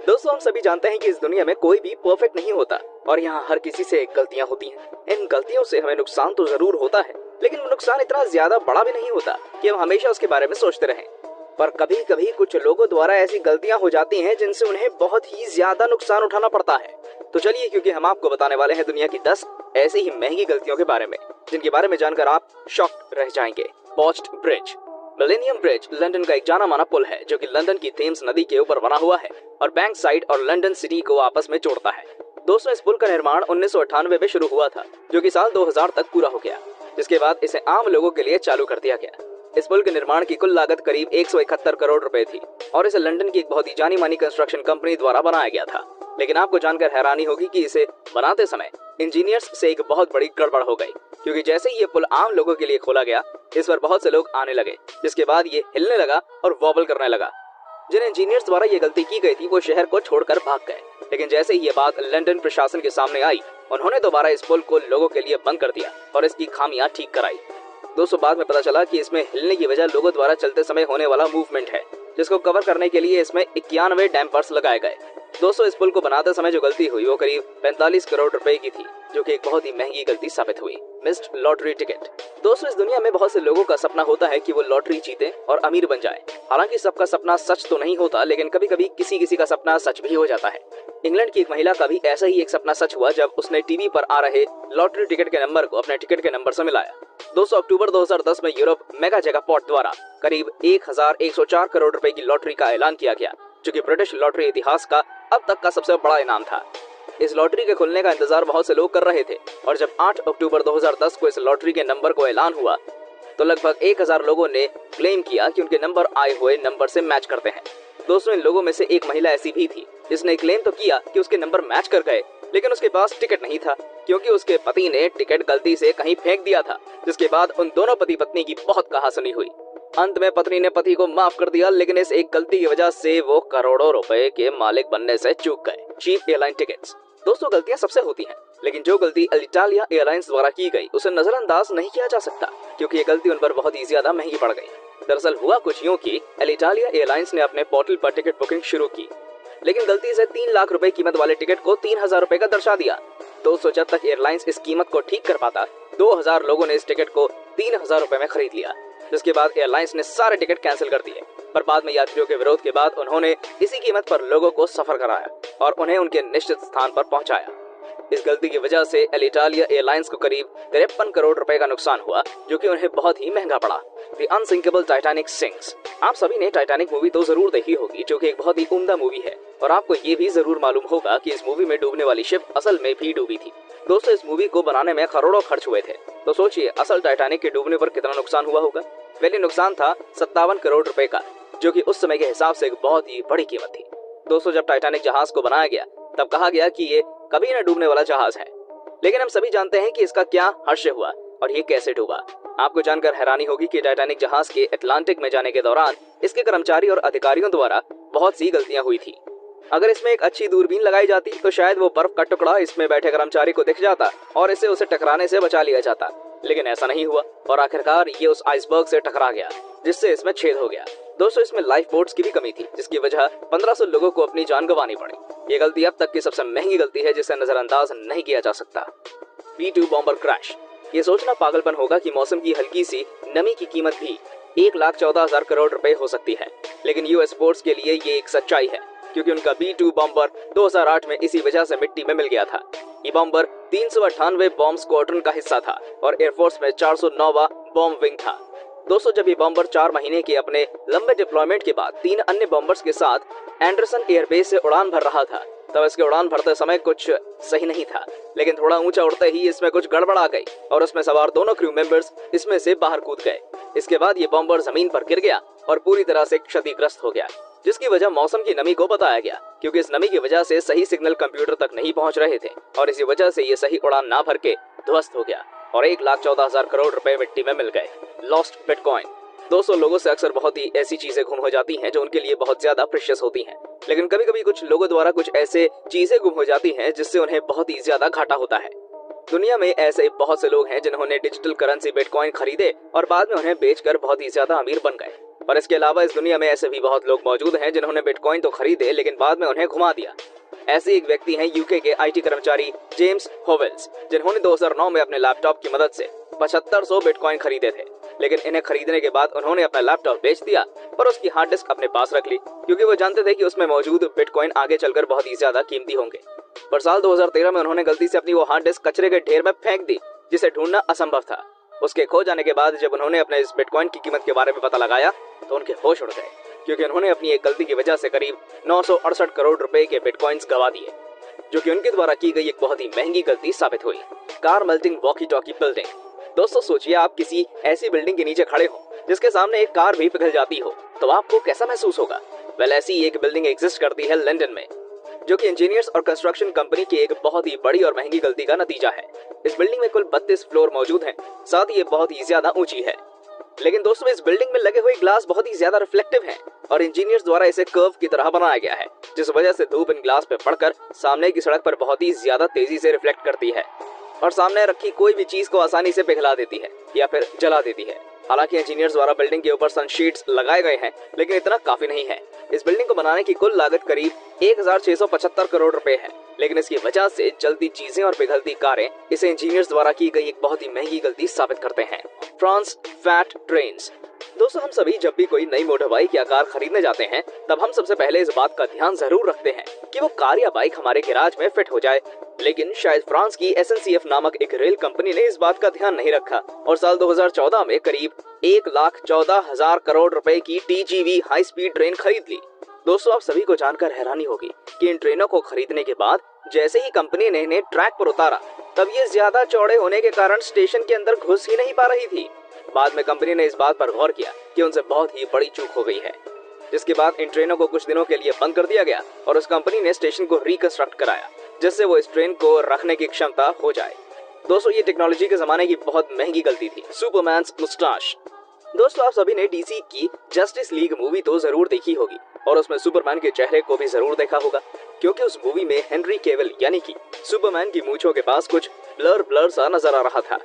दोस्तों, हम सभी जानते हैं कि इस दुनिया में कोई भी परफेक्ट नहीं होता और यहाँ हर किसी से गलतियाँ होती हैं। इन गलतियों से हमें नुकसान तो जरूर होता है, लेकिन वो नुकसान इतना ज्यादा बड़ा भी नहीं होता कि हम हमेशा उसके बारे में सोचते रहें। पर कभी कभी कुछ लोगों द्वारा ऐसी गलतियां हो जाती हैं जिनसे उन्हें बहुत ही ज्यादा नुकसान उठाना पड़ता है। तो चलिए, क्योंकि हम आपको बताने वाले हैं दुनिया की 10 ऐसी ही महंगी गलतियों के बारे में, जिनके बारे में जानकर आप शॉक्ड रह जाएंगे। Botched bridge. Millennium bridge London का एक जाना माना पुल है जो कि लंदन की थेम्स नदी के ऊपर बना हुआ है और बैंक साइड और लंदन सिटी को आपस में जोड़ता है। दोस्तों, इस पुल का निर्माण 1998 में शुरू हुआ था, जो कि साल 2000 तक पूरा हो गया, जिसके बाद इसे आम लोगों के लिए चालू कर दिया गया। इस पुल के निर्माण की कुल लागत करीब 171 करोड़ रुपए थी और इसे लंदन की एक बहुत ही जानी मानी कंस्ट्रक्शन कंपनी द्वारा बनाया गया था। लेकिन आपको जानकर हैरानी होगी कि इसे बनाते समय इंजीनियर्स से एक बहुत बड़ी गड़बड़ हो गई, क्योंकि जैसे ही ये पुल आम लोगों के लिए खोला गया, इस पर बहुत से लोग आने लगे, जिसके बाद ये हिलने लगा और वॉबल करने लगा। जिन इंजीनियर्स द्वारा ये गलती की गई थी वो शहर को छोड़कर भाग गए, लेकिन जैसे ही ये बात लंदन प्रशासन के सामने आई, उन्होंने दोबारा इस पुल को लोगों के लिए बंद कर दिया और इसकी खामियां ठीक कराई। दोस्तों, बाद में पता चला कि इसमें हिलने की वजह लोगों द्वारा चलते समय होने वाला मूवमेंट है, जिसको कवर करने के लिए इसमें 91 डैम्पर्स लगाए गए। दोस्तों, इस पुल को बनाते समय जो गलती हुई वो करीब 45 करोड़ रुपए की थी, जो कि एक बहुत ही महंगी गलती साबित हुई। Missed lottery ticket. दोस्तों, इस दुनिया में बहुत से लोगों का सपना होता है कि वो लॉटरी जीते और अमीर बन जाए। हालांकि सबका सपना सच तो नहीं होता, लेकिन कभी कभी किसी किसी का सपना सच भी हो जाता है। इंग्लैंड की एक महिला का भी ऐसा ही एक सपना सच हुआ जब उसने टीवी पर आ रहे लॉटरी टिकट के नंबर को अपने टिकट के नंबर से मिलाया। दोस्तों, अक्टूबर 2010 में यूरोप मेगा जैकपॉट द्वारा करीब 1104 करोड़ रुपए की लॉटरी का ऐलान किया गया, जो कि ब्रिटिश लॉटरी इतिहास का अब तक का सबसे बड़ा इनाम था। इस लॉटरी के खुलने का इंतजार बहुत से लोग कर रहे थे और जब 8 अक्टूबर 2010 को इस लॉटरी के नंबर को ऐलान हुआ, तो लगभग 1000 लोगों ने क्लेम किया कि उनके नंबर आए हुए नंबर से मैच करते हैं। दोस्तों, इन लोगों में से एक महिला ऐसी भी थी जिसने क्लेम तो किया कि उसके नंबर मैच कर गए, लेकिन उसके पास टिकट नहीं था, क्योंकि उसके पति ने टिकट गलती से कहीं फेंक दिया था, जिसके बाद उन दोनों पति पत्नी की बहुत कहासुनी हुई। अंत में पत्नी ने पति को माफ कर दिया, लेकिन इस एक गलती की वजह से वो करोड़ों रुपए के मालिक बनने से चूक गए। Cheap airline tickets. दोस्तों, गलतियां सबसे होती हैं, लेकिन जो गलती अलिटालिया एयरलाइंस द्वारा की गई उसे नजरअंदाज नहीं किया जा सकता, क्योंकि ये गलती उन पर बहुत ही ज्यादा महंगी पड़ गई। दरअसल हुआ कुछ यूं कि अलिटालिया एयरलाइंस ने अपने पोर्टल पर टिकट बुकिंग शुरू की, लेकिन गलती से 3 लाख रुपए कीमत वाले टिकट को 3000 रुपए का दर्शा दिया। दोस्तों, जब तक एयरलाइंस इस कीमत को ठीक कर पाता, 2000 लोगों ने इस टिकट को 3000 रुपए में खरीद लिया, जिसके बाद एयरलाइंस ने सारे टिकट कैंसिल कर दिए। पर बाद में यात्रियों के विरोध के बाद उन्होंने इसी कीमत पर लोगों को सफर कराया और उन्हें उनके निश्चित स्थान पर पहुंचाया। इस गलती की वजह से अलिटालिया एयरलाइंस को करीब 53 करोड़ रुपए का नुकसान हुआ, जो कि उन्हें बहुत ही महंगा पड़ा। The unsinkable Titanic sinks. आप सभी ने टाइटैनिक मूवी तो जरूर देखी होगी, जो कि एक बहुत ही उम्दा मूवी है, और आपको ये भी जरूर मालूम होगा कि इस मूवी में डूबने वाली शिप असल में भी डूबी थी। दोस्तों, इस मूवी को बनाने में करोड़ों खर्च हुए थे, तो सोचिए असल टाइटैनिक के डूबने पर कितना नुकसान हुआ होगा। पहले नुकसान था 57 करोड़ रुपए का, जो कि उस समय के हिसाब से एक बहुत ही बड़ी कीमत थी। दोस्तों, जब टाइटैनिक जहाज को बनाया गया तब कहा गया कि ये कभी न डूबने वाला जहाज है, लेकिन हम सभी जानते हैं कि इसका क्या हश्य हुआ और ये कैसे डूबा। आपको जानकर हैरानी होगी कि टाइटैनिक जहाज के अटलांटिक में जाने के दौरान इसके कर्मचारी और अधिकारियों द्वारा बहुत सी गलतियां हुई थी। अगर इसमें एक अच्छी दूरबीन लगाई जाती तो शायद वो बर्फ का टुकड़ा इसमें बैठे कर्मचारी को दिख जाता और इसे उसे टकराने से बचा लिया जाता, लेकिन ऐसा नहीं हुआ और आखिरकार ये उस आइसबर्ग से टकरा गया, जिससे इसमें छेद हो गया। दोस्तों, इसमें लाइफ बोट्स की भी कमी थी, जिसकी वजह 1500 लोगों को अपनी जान गंवानी पड़ी। ये गलती अब तक की सबसे महंगी गलती है, जिसे नजरअंदाज नहीं किया जा सकता। B-2 bomber crash. ये सोचना पागलपन होगा कि मौसम की हल्की सी नमी की कीमत भी 1,14,000 करोड़ रुपए हो सकती है, लेकिन यूएस फोर्स के लिए ये एक सच्चाई है, क्योंकि उनका B-2 बॉम्बर 2008 में इसी वजह से मिट्टी में मिल गया था। ये बॉम्बर 398 बॉम्ब स्क्वाड्रन का हिस्सा था और एयरफोर्स में 409वां बॉम्ब विंग था। दोस्तों, जब ये बॉम्बर 4 महीने के अपने लंबे डिप्लॉयमेंट के बाद 3 अन्य बॉम्बर्स के साथ एंडरसन एयरबेस से उड़ान भर रहा था, तब इसके उड़ान भरते समय कुछ सही नहीं था, लेकिन थोड़ा ऊंचा उड़ते ही इसमें कुछ गड़बड़ आ गई और उसमें सवार दोनों क्रू मेंबर्स इसमें से बाहर कूद गए। इसके बाद ये बॉम्बर जमीन पर गिर गया और पूरी तरह से क्षतिग्रस्त हो गया, जिसकी वजह मौसम की नमी को बताया गया, क्योंकि इस नमी की वजह से सही सिग्नल कंप्यूटर तक नहीं पहुंच रहे थे और इसी वजह से ये सही उड़ान ना भर के ध्वस्त हो गया और 1,14,000 करोड़ रुपए मिट्टी में मिल गए। Lost bitcoin. दोस्तों, लोगों से अक्सर बहुत ही ऐसी चीजें गुम हो जाती हैं जो उनके लिए बहुत ज्यादा प्रेशियस होती हैं, लेकिन कभी कभी कुछ लोगों द्वारा कुछ ऐसे चीजें गुम हो जाती हैं जिससे उन्हें बहुत ही ज्यादा घाटा होता है। दुनिया में ऐसे बहुत से लोग हैं जिन्होंने डिजिटल करेंसी बिटकॉइन खरीदे और बाद में उन्हें बेचकर बहुत ही ज्यादा अमीर बन गए। और इसके अलावा इस दुनिया में ऐसे भी बहुत लोग मौजूद हैं जिन्होंने बिटकॉइन तो खरीदे लेकिन बाद में उन्हें घुमा दिया। ऐसे एक व्यक्ति हैं यूके के आईटी कर्मचारी जेम्स होवेल्स, जिन्होंने 2009 में अपने लैपटॉप की मदद से 7500 बिटकॉइन खरीदे थे। लेकिन इन्हें खरीदने के बाद उन्होंने अपना लैपटॉप बेच दिया और उसकी हार्ड डिस्क अपने पास रख ली, क्योंकि वो जानते थे कि उसमें मौजूद बिटकॉइन आगे चलकर बहुत ही ज्यादा कीमती होंगे। पर साल 2013 में उन्होंने गलती से अपनी वो हार्ड डिस्क कचरे के ढेर में फेंक दी, जिसे ढूंढना असंभव था। उसके खो जाने के बाद जब उन्होंने अपने इस बिटकॉइन की कीमत के बारे में पता लगाया तो उनके होश उड़ गए, क्योंकि उन्होंने अपनी एक गलती की वजह से करीब 968 करोड़ रुपए के बिटकॉइंस गवा दिए, जो कि उनके द्वारा की गई एक बहुत ही महंगी गलती साबित हुई। Car melting walkie talkie building. दोस्तों सोचिए, आप किसी ऐसी बिल्डिंग के नीचे खड़े हो जिसके सामने एक कार भी पिघल जाती हो, तो आपको कैसा महसूस होगा? वेल, ऐसी एक बिल्डिंग एग्जिस्ट करती है लंदन में, जो कि इंजीनियर्स और कंस्ट्रक्शन कंपनी की एक बहुत ही बड़ी और महंगी गलती का नतीजा है। इस बिल्डिंग में कुल 32 फ्लोर मौजूद हैं, साथ ही ये बहुत ही ज्यादा ऊंची है। लेकिन दोस्तों, इस बिल्डिंग में लगे हुए ग्लास बहुत ही ज्यादा रिफ्लेक्टिव हैं और इंजीनियर्स द्वारा इसे कर्व की तरह बनाया गया है, जिस वजह से धूप इन ग्लास पे पड़कर सामने की सड़क पर बहुत ही ज्यादा तेजी से रिफ्लेक्ट करती है और सामने रखी कोई भी चीज को आसानी से पिघला देती है या फिर जला देती है। हालांकि इंजीनियर्स द्वारा बिल्डिंग के ऊपर सनशीट्स लगाए गए हैं, लेकिन इतना काफी नहीं है। इस बिल्डिंग को बनाने की कुल लागत करीब 1675 करोड़ रुपए है, लेकिन इसकी वजह से जलती चीजें और पिघलती कारें इसे इंजीनियर्स द्वारा की गई एक बहुत ही महंगी गलती साबित करते हैं। France fat trains. दोस्तों, हम सभी जब भी कोई नई मोटर बाइक या कार खरीदने जाते हैं तब हम सबसे पहले इस बात का ध्यान जरूर रखते हैं कि वो कार या बाइक हमारे गैराज में फिट हो जाए। लेकिन शायद फ्रांस की SNCF नामक एक रेल कंपनी ने इस बात का ध्यान नहीं रखा और साल 2014 में करीब 1,14,000 करोड़ रुपए की TGV हाई स्पीड ट्रेन खरीद ली। दोस्तों, आप सभी को जानकर हैरानी होगी कि इन ट्रेनों को खरीदने के बाद जैसे ही कंपनी ने इन्हें ट्रैक पर उतारा, तब ये ज्यादा चौड़े होने के कारण स्टेशन के अंदर घुस ही नहीं पा रही थी। बाद में कंपनी ने इस बात पर गौर किया कि उनसे बहुत ही बड़ी चूक हो गई है, जिसके बाद इन ट्रेनों को कुछ दिनों के लिए बंद कर दिया गया और उस कंपनी ने स्टेशन को रिकंस्ट्रक्ट कराया, जिससे वो इस ट्रेन को रखने की क्षमता हो जाए। दोस्तों, ये टेक्नोलॉजी के जमाने की बहुत महंगी गलती थी। सुपरमैन्स मुस्टाश। दोस्तों, आप सभी ने DC की जस्टिस लीग मूवी तो जरूर देखी होगी और उसमें सुपरमैन के चेहरे को भी जरूर देखा होगा, क्योंकि उस मूवी में हेनरी केविल यानी कि सुपरमैन की मूंछों के पास कुछ ब्लर सा नजर आ रहा था।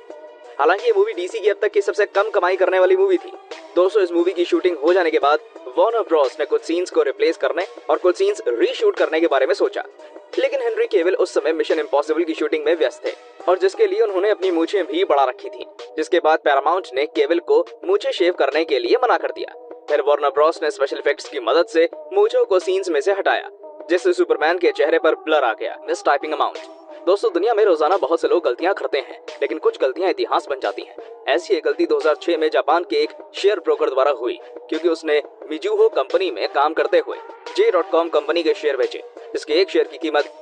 हालांकि ये मूवी DC की अब तक की सबसे कम कमाई करने वाली मूवी थी। दोस्तों, इस मूवी की शूटिंग हो जाने के बाद वार्नर ब्रॉस ने कुछ सीन्स को रिप्लेस करने और कुछ सीन्स रीशूट करने के बारे में सोचा, लेकिन हेनरी केविल उस समय मिशन इम्पॉसिबल की शूटिंग में व्यस्त थे और जिसके लिए उन्होंने अपनी मूंछें भी बढ़ा रखी थी, जिसके बाद पैरामाउंट ने केविल को मूंछें शेव करने के लिए मना कर दिया। फिर वार्नर ब्रॉस ने स्पेशल इफेक्ट्स की मदद से मूंछों को सीन्स में से हटाया, जिससे सुपरमैन के चेहरे पर ब्लर आ गया। Miss typing amount. दोस्तों, दुनिया में रोजाना बहुत से लोग गलतियां करते हैं, लेकिन कुछ गलतियां इतिहास बन जाती हैं। ऐसी एक गलती 2006 में जापान के एक शेयर ब्रोकर द्वारा हुई, क्योंकि उसने मिजुहो कंपनी में काम करते हुए J.com कंपनी के शेयर बेचे, जिसके एक शेयर की कीमत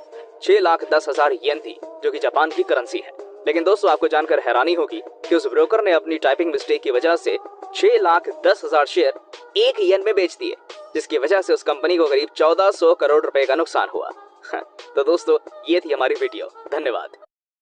6,10,000 येन थी, जो कि जापान की करेंसी है। लेकिन दोस्तों, आपको जानकर हैरानी होगी कि उस ब्रोकर ने अपनी टाइपिंग मिस्टेक की वजह से 6,10,000 शेयर 1 येन में बेच दिए, जिसकी वजह से उस कंपनी को करीब 1400 करोड़ रुपए का नुकसान हुआ। तो दोस्तों, ये थी हमारी वीडियो। धन्यवाद।